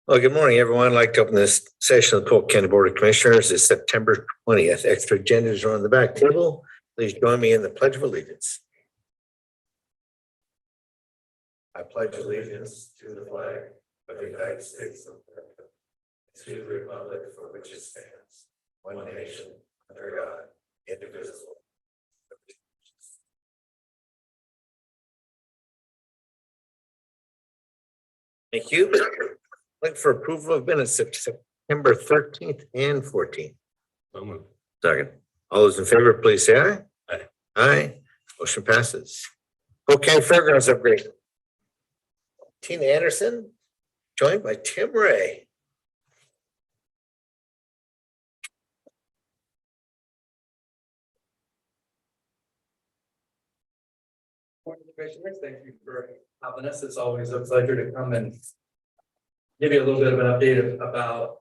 Well, good morning, everyone. I'd like to open this session of the Polk County Board of Commissioners. It's September 20th. Extra agendas are on the back table. Please join me in the Pledge of Allegiance. I pledge allegiance to the flag of the United States of America, to the republic for which it stands, one nation, under God, indivisible. Thank you. Look for approval of minutes of September 13th and 14th. Second. All those in favor, please say aye. Aye. Aye. Motion passes. Okay, Fairgrounds upgrade. Tina Anderson, joined by Tim Ray. Morning, Commissioners. Thank you for having us. It's always a pleasure to come and give you a little bit of an update about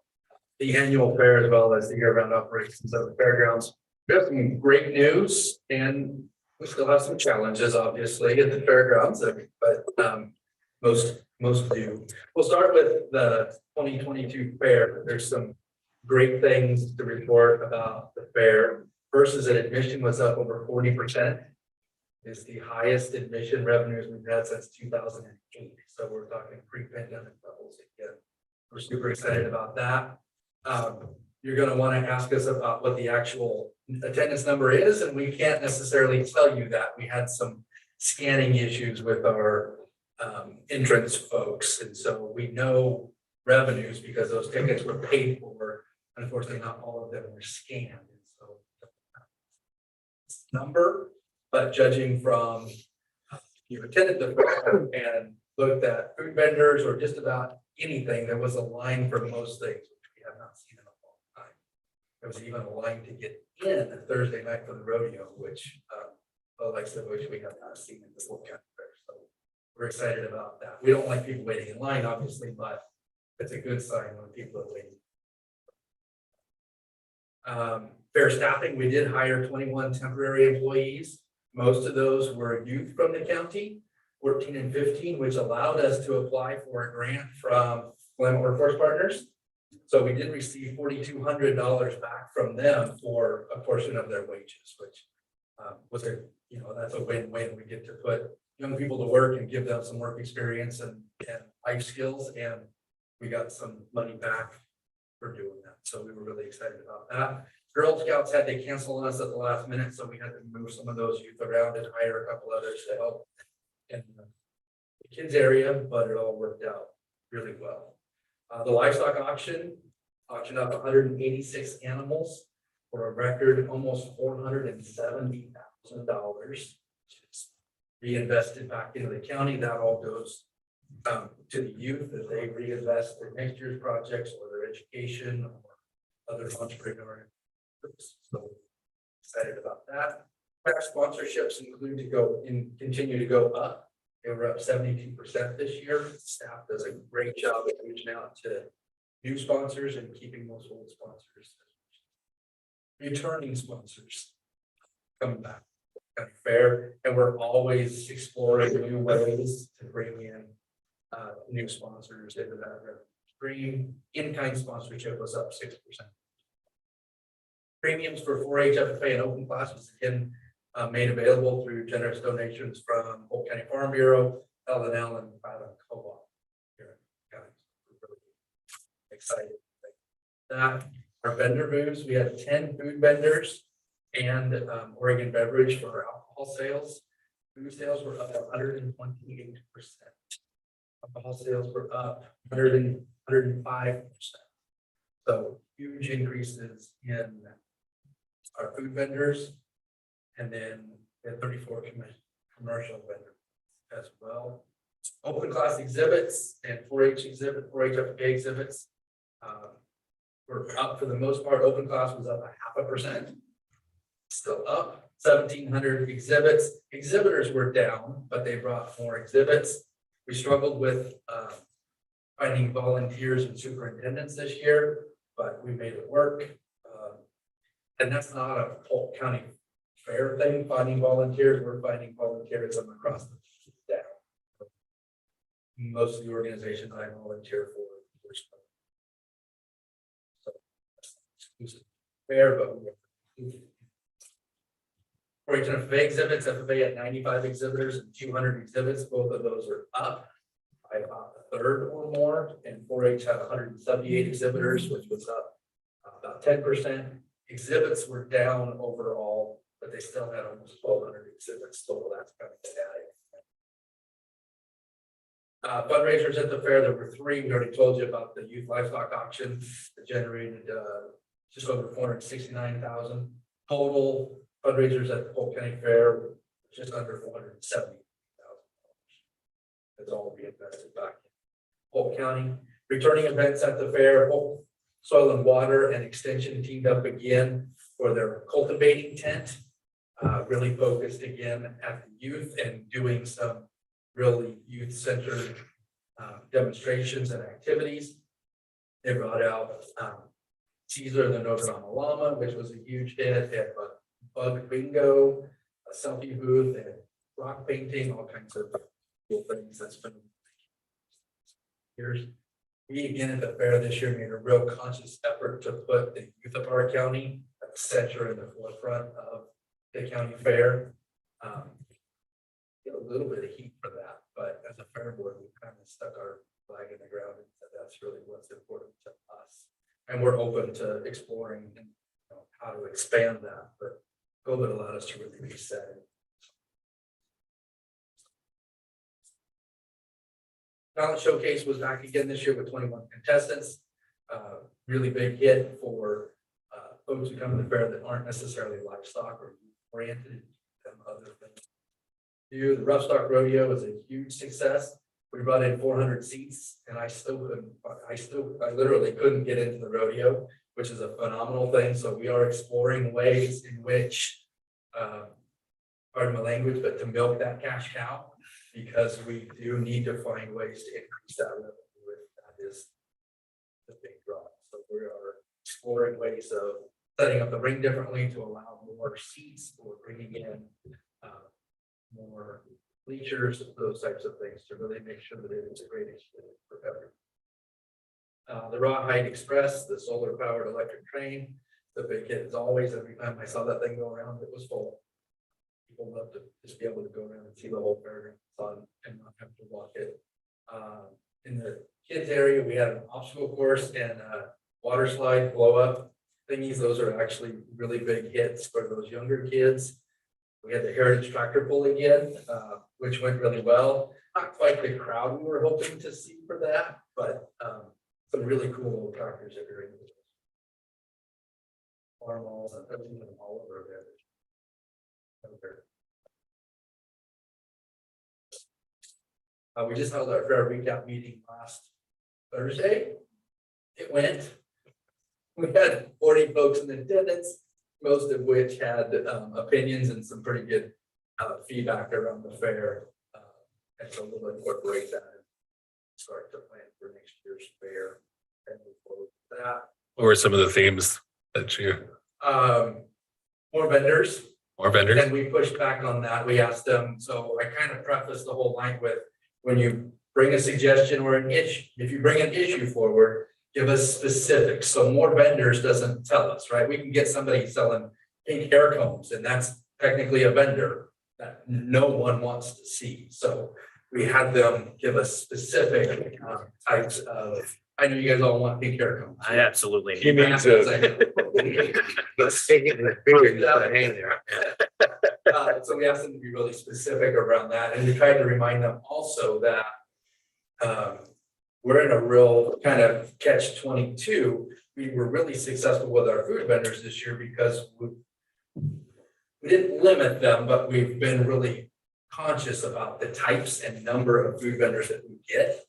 the annual fair as well as the year-round operations of the fairgrounds. We have some great news, and we still have some challenges, obviously, at the fairgrounds, but most do. We'll start with the 2022 fair. There's some great things to report about the fair. First is that admission was up over 40%. Is the highest admission revenues we've had since 2008. So we're talking pre-pandemic levels again. We're super excited about that. You're going to want to ask us about what the actual attendance number is, and we can't necessarily tell you that. We had some scanning issues with our entrance folks, and so we know revenues because those tickets were paid for. Unfortunately, not all of them were scanned, and so number. But judging from you attended the fair and looked at food vendors or just about anything, there was a line for most things, which we have not seen in a long time. There was even a line to get in a Thursday night for the rodeo, which which we have not seen in the Polk County Fair. So we're excited about that. We don't like people waiting in line, obviously, but it's a good sign when people are waiting. Fair staffing, we did hire 21 temporary employees. Most of those were youth from the county, 14 and 15, which allowed us to apply for a grant from Clement Workforce Partners. So we did receive $4,200 back from them for a portion of their wages, which was that's a win-win. We get to put young people to work and give them some work experience and life skills, and we got some money back for doing that. So we were really excited about that. Girl Scouts had to cancel on us at the last minute, so we had to move some of those youth around and hire a couple others to help in the kids area, but it all worked out really well. The livestock auctioned up 186 animals for a record almost $470,000, which is reinvested back into the county. That all goes to the youth as they reinvest in next year's projects or their education or other entrepreneurial. So excited about that. Fair sponsorships continue to go up. They were up 72% this year. Staff does a great job of reaching out to new sponsors and keeping those old sponsors. Returning sponsors coming back fair, and we're always exploring new ways to bring in new sponsors into that stream. In-kind sponsorship was up 6%. Premiums for 4-H FFA and open class was again made available through generous donations from Polk County Farm Bureau, L&L, and Co-op here in County. We're really excited. That our vendor booths, we had 10 food vendors and Oregon Beverage for our alcohol sales. Food sales were up 128%. Alcohol sales were up 105%. So huge increases in our food vendors, and then we had 34 commercial vendors as well. Open class exhibits and 4-H FFA exhibits were up for the most part. Open class was up 0.5%. Still up. 1,700 exhibits. Exhibitors were down, but they brought more exhibits. We struggled with finding volunteers and superintendents this year, but we made it work. And that's not a Polk County Fair thing, finding volunteers. We're finding volunteerism across the staff. Most of the organizations I volunteer for fair, but 4-H and FFA exhibits, FFA had 95 exhibitors and 200 exhibits. Both of those are up by about a third or more, and 4-H had 178 exhibitors, which was up about 10%. Exhibits were down overall, but they still had almost 1,200 exhibits total. That's kind of static. Fundraisers at the fair, there were 3. We already told you about the youth livestock auction that generated just over 469,000. Total fundraisers at the Polk County Fair, just under 470,000. That's all reinvested back in Polk County. Returning events at the fair, Polk Soil and Water and Extension teamed up again for their cultivating tent. Really focused again at the youth and doing some really youth-centered demonstrations and activities. They brought out Caesar the Notre Dame Llama, which was a huge hit. They had bug bingo, a selfie booth, and rock painting, all kinds of cool things. That's been years. We again at the fair this year made a real conscious effort to put the youth of our county at the center and the forefront of the county fair. Get a little bit of heat for that, but as a fair board, we kind of stuck our flag in the ground and said that's really what's important to us. And we're open to exploring and, how to expand that, but COVID allowed us to really reset it. Talent Showcase was back again this year with 21 contestants. Really big hit for folks who come to the fair that aren't necessarily livestock or oriented, other things. The Rough Stock Rodeo was a huge success. We brought in 400 seats, and I literally couldn't get into the rodeo, which is a phenomenal thing. So we are exploring ways in which, pardon my language, but to milk that cash cow, because we do need to find ways to increase that revenue. That is the big draw. So we are exploring ways of setting up the ring differently to allow more seats, or bringing in more bleachers, those types of things to really make sure that it is a great experience for everyone. The Rawhide Express, the solar powered electric train, the big hit as always. Every time I saw that thing go around, it was full. People love to just be able to go around and see the whole fair fun and not have to walk it. In the kids area, we had an obstacle course and a water slide blow up thingies. Those are actually really big hits for those younger kids. We had the Heritage Tractor Pull again, which went really well. Not quite the crowd we were hoping to see for that, but some really cool little tractors that are in the farm walls and everything all over there. We just held our fair recap meeting last Thursday. It went. We had 40 folks in attendance, most of which had opinions and some pretty good feedback around the fair. And so we'll incorporate that and start to plan for next year's fair and move forward with that. What were some of the themes that you? More vendors. More vendors. And we pushed back on that. We asked them, so I kind of prefaced the whole line with, when you bring a suggestion or an issue, if you bring an issue forward, give us specifics. So more vendors doesn't tell us, right? We can get somebody selling pink hair combs, and that's technically a vendor that no one wants to see. So we had them give us specific types of, I know you guys all want pink hair combs. I absolutely. You mean to let's take it in the finger, just put a hand there. So we asked them to be really specific around that, and we tried to remind them also that we're in a real kind of catch-22. We were really successful with our food vendors this year because we didn't limit them, but we've been really conscious about the types and number of food vendors that we get,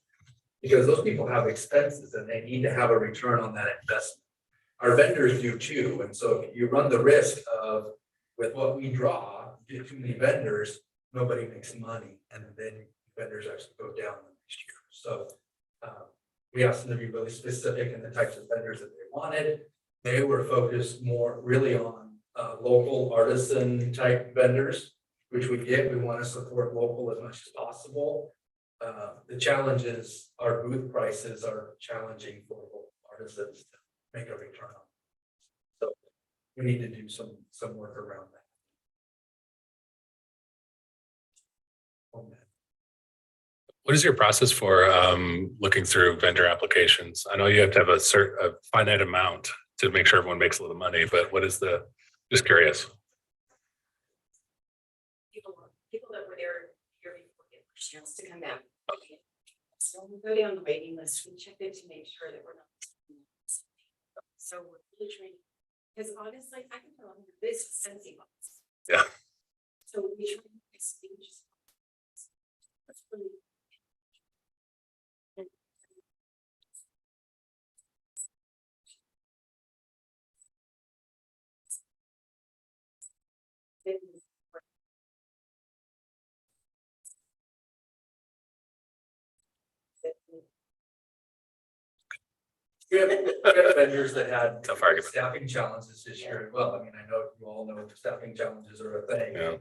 because those people have expenses and they need to have a return on that investment. Our vendors do too, and so if you run the risk of, with what we draw, get too many vendors, nobody makes money, and then vendors actually go down the next year. So we asked them to be really specific in the types of vendors that they wanted. They were focused more really on local artisan type vendors, which we get. We want to support local as much as possible. The challenge is our booth prices are challenging for local artisans to make a return on. we need to do some work around that. What is your process for looking through vendor applications? I know you have to have a finite amount to make sure everyone makes a little money, but what is just curious. People that were there here before get a chance to come back. So we go down the waiting list, we check it to make sure that we're not. So we're really trying, because honestly, I can tell them this sensing box. Yeah. So we try to extinguish. That's really. We have vendors that had Tough argument. staffing challenges this year as well. I mean, I know you all know staffing challenges are a thing. Yeah.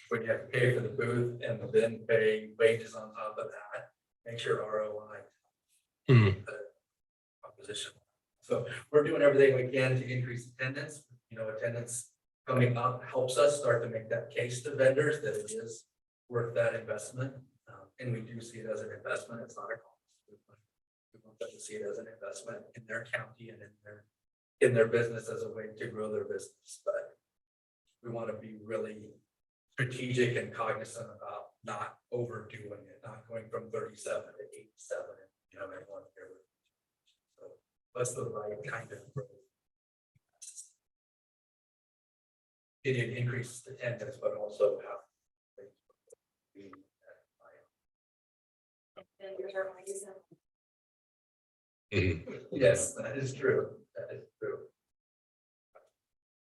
When you have to pay for the booth and then pay wages on top of that, makes your ROI proposition. So we're doing everything we can to increase attendance. You know, attendance coming up helps us start to make that case to vendors that it is worth that investment. And we do see it as an investment. It's not a cost. We want them to see it as an investment in their county and in their business as a way to grow their business. But we want to be really strategic and cognizant about not overdoing it, not going from 37 to 87 and you know everyone here. So what's the right kind of growth? It increases attendance, but also have yes, that is true. That is true.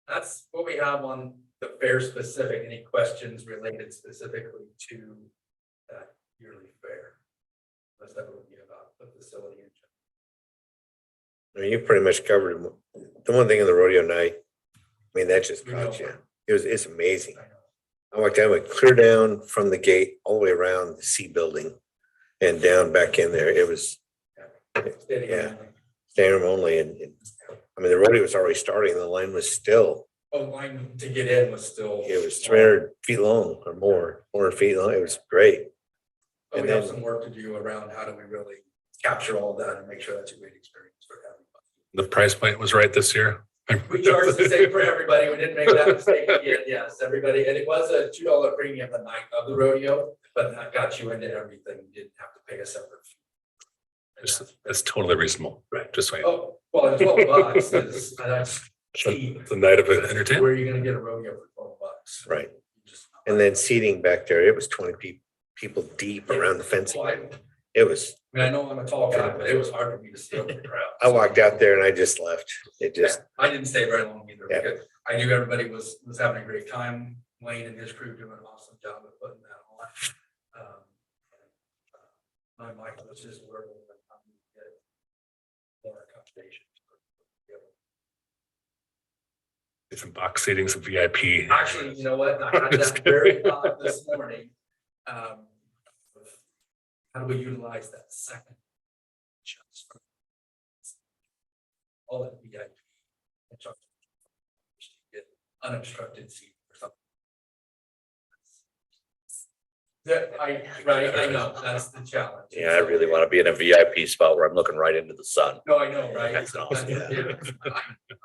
That's what we have on the fair specific. Any questions related specifically to that yearly fair? Let's have a review about the facility. I mean, you pretty much covered the one thing in the rodeo night. I mean, that just caught you. It's amazing. I walked down, went clear down from the gate all the way around the C building and down back in there. It was, yeah, standing room only. And I mean, the rodeo was already starting. The line was still. Oh, line to get in was still. It was 300 feet long or more, 400 feet long. It was great. But And we have then- some work to do around how do we really capture all that and make sure that's a great experience for everybody. The price point was right this year. We charge the same for everybody. We didn't make that mistake again. Yes, everybody. And it was a $2 premium the night of the rodeo, but that got you into everything. You didn't have to pay a separate fee. That's totally reasonable. Right. Just saying. Oh, well, and $12 is, that's cheap. It's a night of entertainment. Where are you gonna get a rodeo for $12? Right. You just- And then seating back there, it was 20 people deep around the fencing. Well, It was, I mean, I know I'm a tall guy, but it was hard for me to see over the crowd. I walked out there and I just left. It just, I didn't stay very long either, Yeah. because I knew everybody was having a great time. Wayne and his crew doing an awesome job of putting that on. My mic was just working. More accommodations. Get some box seating, some VIP. Actually, you know what? I had that very thought this morning. How do we utilize that second? Just for all that VIP. and try to get unobstructed seat or something. I know, that's the challenge. Yeah, I really want to be in a VIP spot where I'm looking right into the sun. No, I know, right? That's awesome.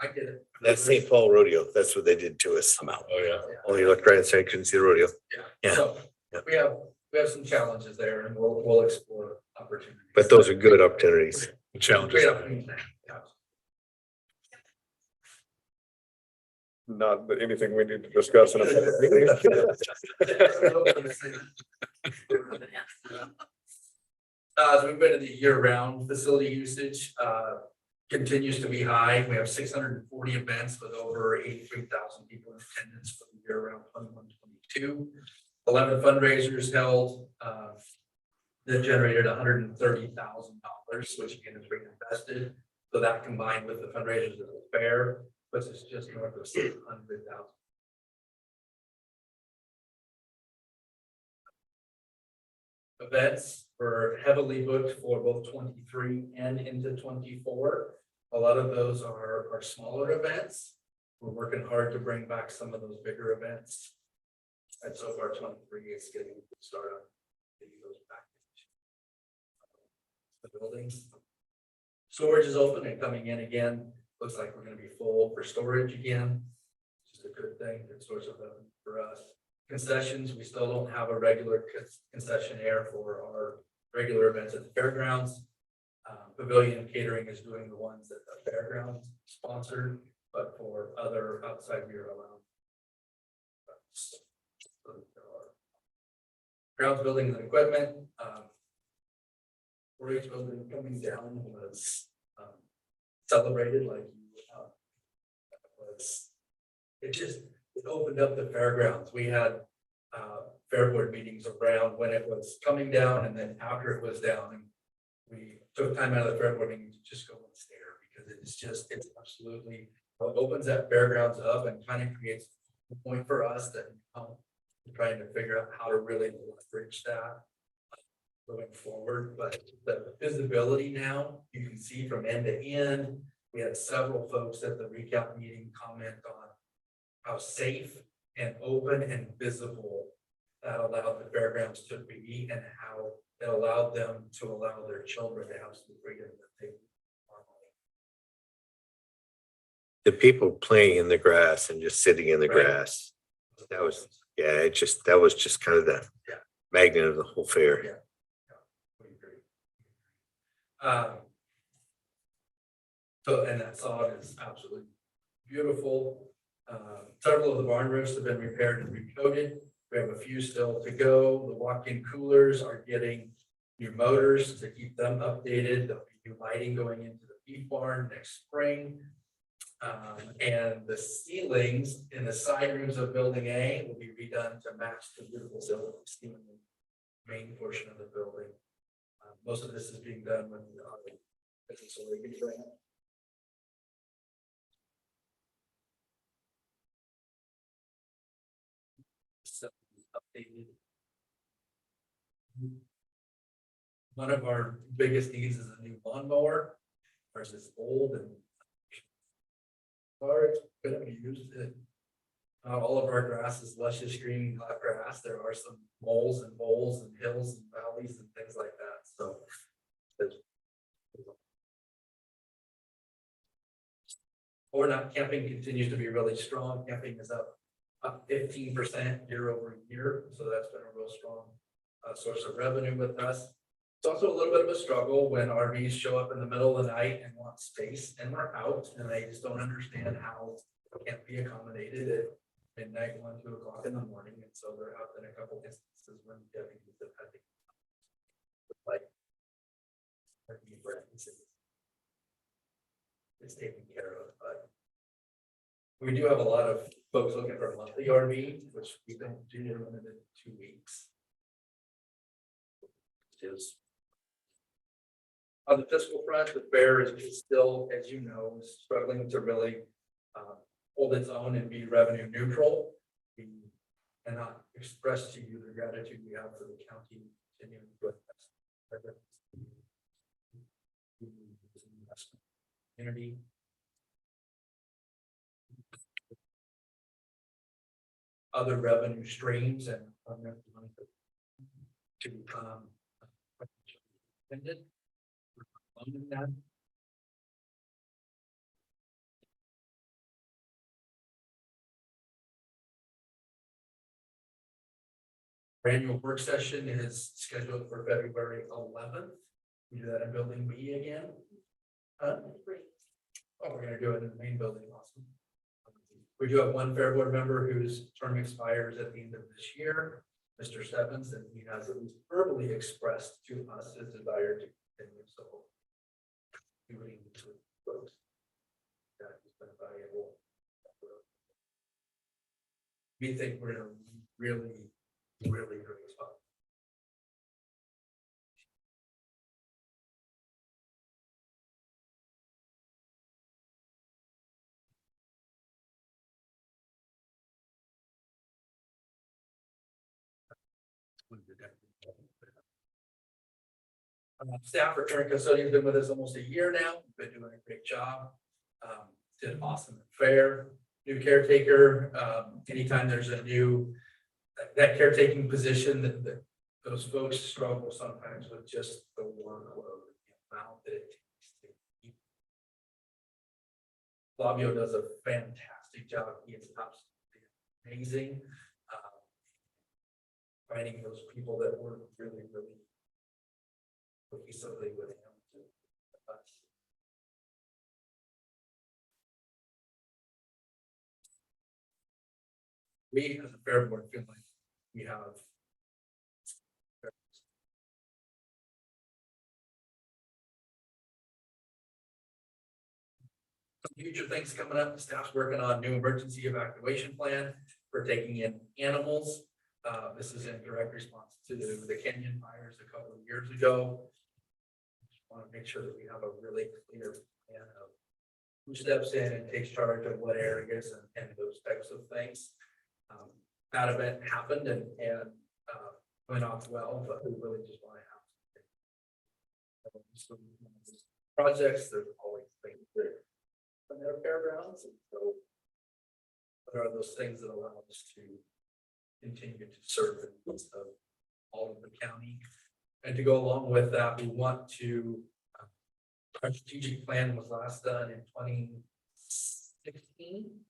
I get it. that's St. Paul Rodeo. That's what they did to us. I'm out. Oh, yeah. Only looked right inside, couldn't see the rodeo. Yeah, Yeah. so we have some challenges there and we'll explore opportunities. But those are good opportunities. The challenges. Great opportunities. Yeah. Not that anything we need to discuss in a public meeting. As we've been in the year-round facility usage, continues to be high. We have 640 events with over 83,000 people in attendance for the year-round 21-22. 11 fundraisers held that generated $130,000, which again is reinvested. So that combined with the fundraisers at the fair puts us just north of 600,000. Events were heavily booked for both 23 and into 24. A lot of those are smaller events. We're working hard to bring back some of those bigger events. And so far 23 is getting a good start on getting those back. The buildings. Storage is open and coming in again. Looks like we're gonna be full for storage again. Just a good thing, good source of revenue for us. Concessions, we still don't have a regular concessionaire for our regular events at the fairgrounds. Pavilion Catering is doing the ones that the fairgrounds sponsored, but for other outside we are allowed. Grounds, buildings and equipment. 4-H building coming down was celebrated like it opened up the fairgrounds. We had fair board meetings around when it was coming down and then after it was down. And we took time out of the fair board meeting to just go and stare because it's absolutely it opens that fairgrounds up and kind of creates a point for us that we're trying to figure out how to really leverage that going forward. But the visibility now, you can see from end to end. We had several folks at the recap meeting comment on how safe and open and visible that allowed the fairgrounds to be and how it allowed them to allow their children to have some freedom that they normally. The people playing in the grass and just sitting in the Right. grass. That was, yeah, that was just kind of the Yeah. magnet of the whole fair. Yeah. We agree. So, and that sod is absolutely beautiful. Several of the barn roofs have been repaired and recoated. We have a few still to go. The walk-in coolers are getting new motors to keep them updated. There'll be new lighting going into the beef barn next spring. And the ceilings in the side rooms of building A will be redone to match the beautiful ceiling in the main portion of the building. Most of this is being done with the business Oregon grant. So, updated. One of our biggest needs is a new lawnmower. Ours is old and it's gonna be used. All of our grass is luscious green grass. There are some moles and bowls and hills and valleys and things like that. So. Or not, camping continues to be really strong. Camping is up 15% year over year. So that's been a real strong source of revenue with us. It's also a little bit of a struggle when RVs show up in the middle of the night and want space and we're out and they just don't understand how it can't be accommodated at midnight, 1, 2 o'clock in the morning. And so there have been a couple instances when deputies have had to like it's taken care of, but we do have a lot of folks looking for a monthly RV, which we don't do limited 2 weeks. Is on the fiscal front, the fair is still, as you know, struggling to really hold its own and be revenue neutral. We cannot express to you the gratitude we have for the county continuing with us. Community. Other revenue streams and to become funded. That. Our annual work session is scheduled for February 11th. We do that in building B again. Oh, we're gonna do it in the main building. Awesome. We do have one fair board member whose term expires at the end of this year, Mr. Stebbins, and he has at least verbally expressed to us his desire to continue. So doing folks that has been valuable. We think we're in a really great spot. Staff return custodian has been with us almost a year now. Been doing a great job. Did awesome at fair. new caretaker, anytime there's a new, that caretaking position, that those folks struggle sometimes with just the workload, the amount that it takes to keep. Flavio does a fantastic job. He is absolutely amazing. Finding those people that work really, really cohesively with him. We as a fair board feel like we have some future things coming up. The staff's working on new emergency evacuation plan for taking in animals. This is in direct response to the Kenyan fires a couple of years ago. Just want to make sure that we have a really clear plan of who steps in and takes charge of what areas and those types of things. That event happened and went off well, but we really just want to have some projects. There's always things that on their fairgrounds, and so what are those things that allow us to continue to serve the needs of all of the county? And to go along with that, we want to our strategic plan was last done in 2016,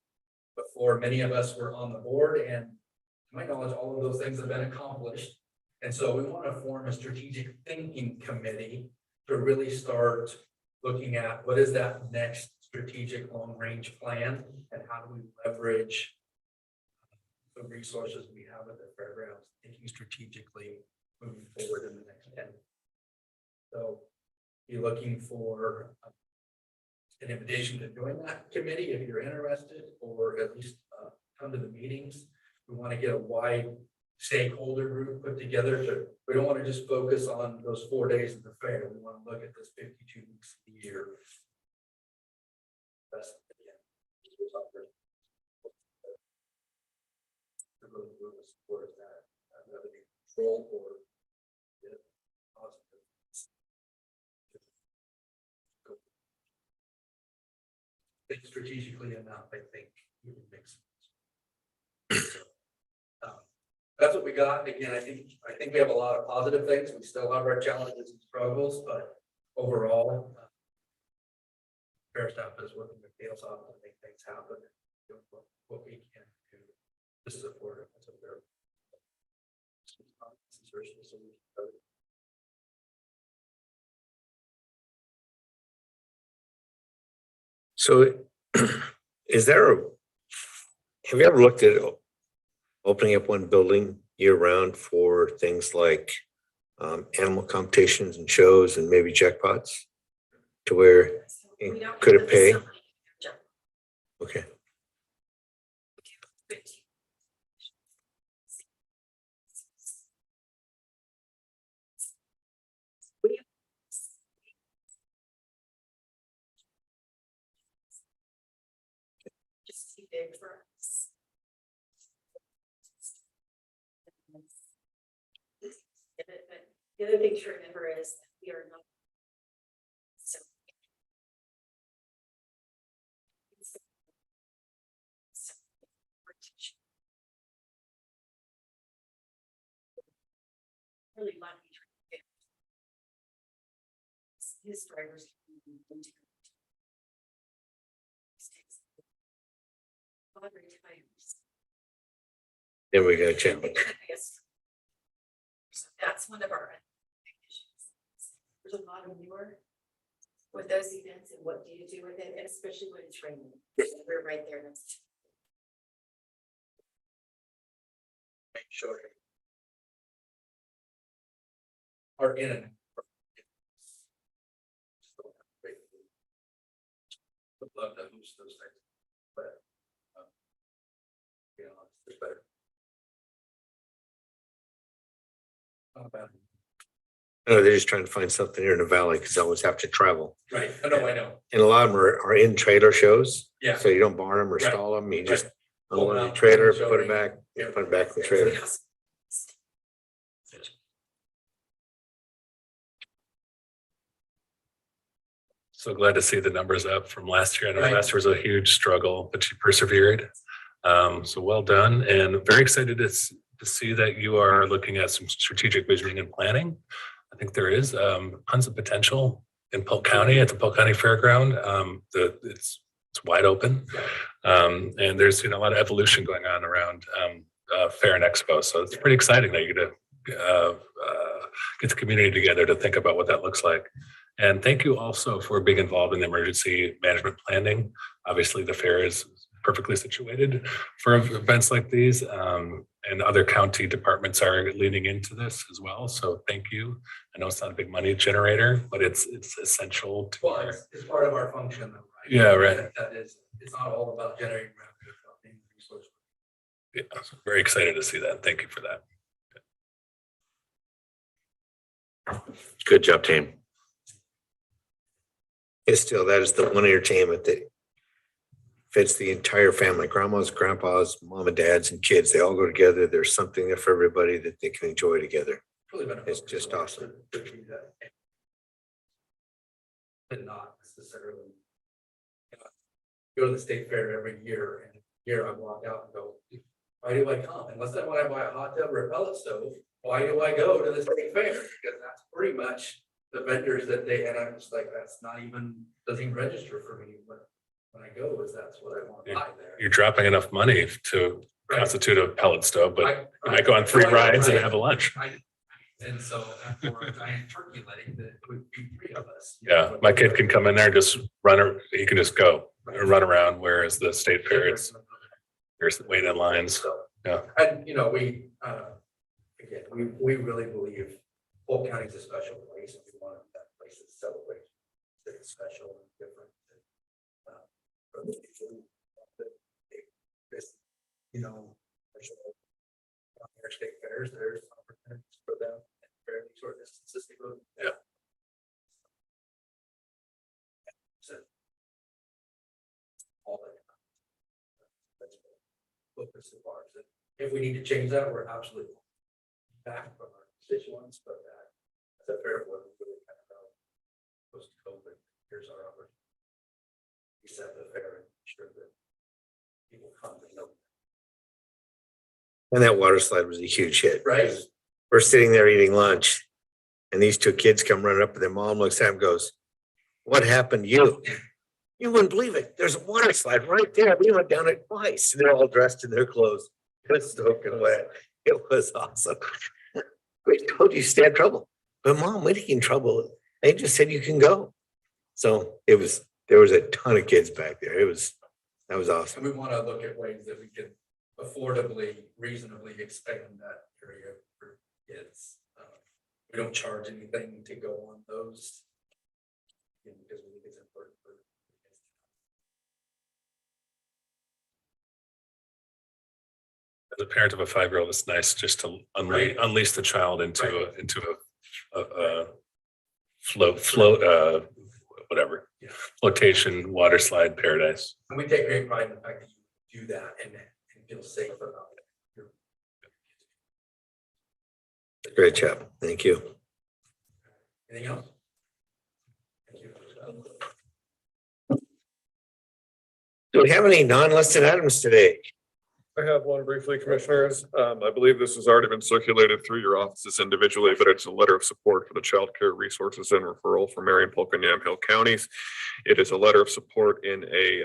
before many of us were on the board, and to my knowledge, all of those things have been accomplished. And so we want to form a strategic thinking committee to really start looking at what is that next strategic long-range plan and how do we leverage the resources we have at the fairgrounds, thinking strategically moving forward in the next 10. So be looking for an invitation to join that committee if you're interested, or at least come to the meetings. We want to get a wide stakeholder group put together we don't want to just focus on those 4 days of the fair. We want to look at this 52 weeks a year. That's really move us towards that revenue control or positive. Think strategically enough, I think it would make sense. That's what we got. Again, I think we have a lot of positive things. We still have our challenges and struggles, but overall, fair staff is working their tails off to make things happen. And do what we can do to support it. That's a fair. So have you ever looked at opening up one building year round for things like animal competitions and shows and maybe jackpots to where We don't could have it the pay? facility. Okay. Just too big for us. But the other thing to remember is that we are not. So. Really lucky. His drivers. Then we got a challenge. Yes. So that's one of our issues. There's a lot of newer with those events and what do you do with it, and especially when it's raining. We're right there. That's Make sure. Are in it. Would love to host those things, but it's better. Not bad. No, they're just trying to find something here in the valley because they always have to travel. Right, I know. And a lot of them are in trailer shows. Yeah. So you don't barn them or Right. stall them. You just Right. unload Pull the them out, trailer, show put it them. back, Yeah. put it back in the trailer. yes. So glad to see the numbers up from last year. I know Right. last year was a huge struggle, but you persevered. So well done, and very excited to see that you are looking at some strategic visioning and planning. I think there is tons of potential in Polk County at the Polk County Fairground. It's wide open, and there's a lot of evolution going on around Fair and Expo. So it's pretty exciting that you get to get the community together to think about what that looks like. And thank you also for being involved in the emergency management planning. Obviously, the fair is perfectly situated for events like these, and other county departments are leaning into this as well. So thank you. I know it's not a big money generator, but it's essential to. Well, it's part of our function, though, right? Yeah, right. That is, it's not all about generating revenue. It's about being a resource. Yeah, so very excited to see that. Thank you for that. Good job, team. It's still, that is the one entertainment that fits the entire family, grandmas, grandpas, mom and dads and kids. They all go together. There's something there for everybody that they can enjoy together. Really been a It's focus just of awesome. ours to do that. But not necessarily. Go to the state fair every year, and here I walk out and go, why do I come? Unless I want to buy a hot tub or a pellet stove, why do I go to the state fair? Because that's pretty much the vendors that they, and I'm just like, that's not even, doesn't even register for me, but when I go, is that's what I want to buy there. You're dropping enough money to Right. constitute a pellet stove, but I- you might go on 3 I- rides and right. have a lunch. And so after a giant turkey leg, that would be 3 of us. Yeah, my kid can come in there and just he can just go or run around, whereas the state fair, there's waiting in lines. So, Yeah. and we, again, we really believe Polk County is a special place, and we want that place to celebrate. It's special and different. From the people that this, their state fairs, there's opportunities for them and fairly short distances to go. Yeah. So, all that. That's the focus of ours. And if we need to change that, we're absolutely back from our constituents, but as a fair board, we really kind of know post COVID, here's our opportunity. We set the fair and ensure that people come to know. And that water slide was a huge hit. Right. We're sitting there eating lunch and these 2 kids come running up and their mom looks at them and goes, what happened to you? You wouldn't believe it. There's a water slide right there. We went down it twice. They're all dressed in their clothes. It was soaking wet. It was awesome. We told you stay in trouble. But mom, we didn't get in trouble. They just said you can go. So there was a ton of kids back there. That was awesome. And we want to look at ways that we can affordably, reasonably expand that area for kids. We don't charge anything to go on those. Because we think it's important for kids. As a parent of a 5-year-old, it's nice just to unleash the child into a flotation water slide paradise. And we take great pride in the fact that you do that and feel safe about it. Great job. Thank you. Anything else? Thank you. Do we have any non-listed items today? I have one briefly, commissioners. I believe this has already been circulated through your offices individually, but it's a letter of support for the child care resources and referral for Marion, Polk, and Yamhill counties. It is a letter of support in a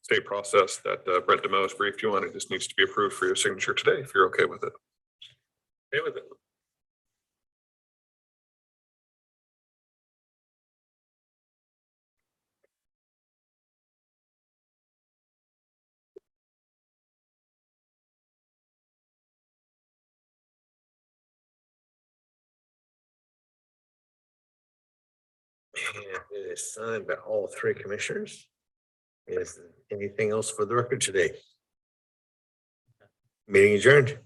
state process that Brent DeMose briefed you on. It just needs to be approved for your signature today, if you're okay with it. Okay with it. And it is signed by all 3 commissioners. Is anything else for the record today? Meeting adjourned.